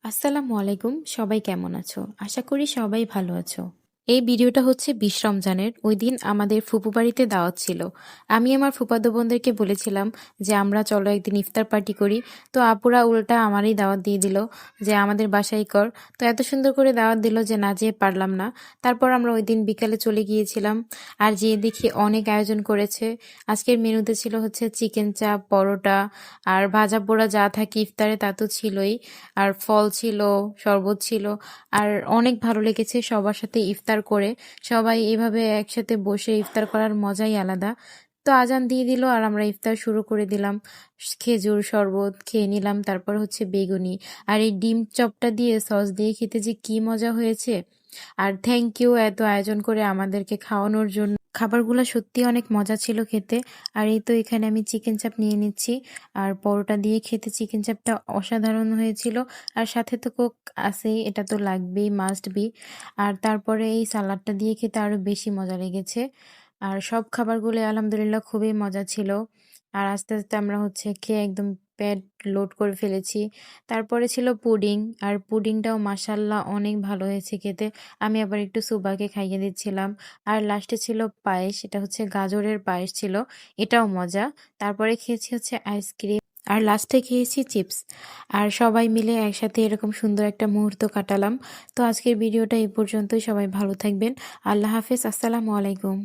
আসসালামু আলাইকুম। সবাই কেমন আছো? আশা করি সবাই ভালো আছো। এই ভিডিওটা হচ্ছে ২০ রমজানের। ওইদিন আমাদের ফুপু বাড়িতে দাওয়াত ছিল। আমি আমার ফুফাতো বোনদেরকে বলেছিলাম যে আমরা চলো একদিন ইফতার পার্টি করি। তো আপুরা উল্টা আমারই দাওয়াত দিয়ে দিল যে আমাদের বাসায় কর। তো এত সুন্দর করে দাওয়াত দিল যে না যেয়ে পারলাম না। তারপর আমরা ওইদিন বিকালে চলে গিয়েছিলাম। আর যেয়ে দেখি অনেক আয়োজন করেছে। আজকের মেনুতে ছিল হচ্ছে চিকেন চাপ, পরোটা আর ভাজা পোড়া যা থাকে ইফতারে তা তো ছিলই। আর ফল ছিল, শরবত ছিল। আর অনেক ভালো লেগেছে সবার সাথে ইফতার করে। সবাই এভাবে একসাথে বসে ইফতার করার মজাই আলাদা। তো আজান দিয়ে দিল আর আমরা ইফতার শুরু করে দিলাম। খেজুর শরবত খেয়ে নিলাম, তারপর হচ্ছে বেগুনি। আর এই ডিম চপটা দিয়ে সস দিয়ে খেতে যে কি মজা হয়েছে। আর থ্যাংক ইউ এত আয়োজন করে আমাদেরকে খাওয়ানোর জন্য। খাবারগুলো সত্যি অনেক মজা ছিল খেতে। আর এই তো এখানে আমি চিকেন চাপ নিয়ে নিচ্ছি। আর পরোটা দিয়ে খেতে চিকেন চাপটা অসাধারণ হয়েছিল। আর সাথে তো কোক আছেই, এটা তো লাগবেই, মাস্ট বি। আর তারপরে এই সালাডটা দিয়ে খেতে আরো বেশি মজা লেগেছে। আর সব খাবারগুলো আলহামদুলিল্লাহ খুবই মজা ছিল। আর আস্তে আস্তে আমরা হচ্ছে খেয়ে একদম পেট লোড করে ফেলেছি। তারপরে ছিল পুডিং। আর পুডিংটাও মাসাল্লাহ অনেক ভালো হয়েছে খেতে। আমি আবার একটু সুবাকে খাইয়ে দিচ্ছিলাম। আর লাস্টে ছিল পায়েস, এটা হচ্ছে গাজরের পায়েস ছিল, এটাও মজা। তারপরে খেয়েছি হচ্ছে আইসক্রিম। আর লাস্টে খেয়েছি চিপস। আর সবাই মিলে একসাথে এরকম সুন্দর একটা মুহূর্ত কাটালাম। তো আজকের ভিডিওটা এই পর্যন্তই। সবাই ভালো থাকবেন। আল্লাহ হাফেজ। আসসালামু আলাইকুম।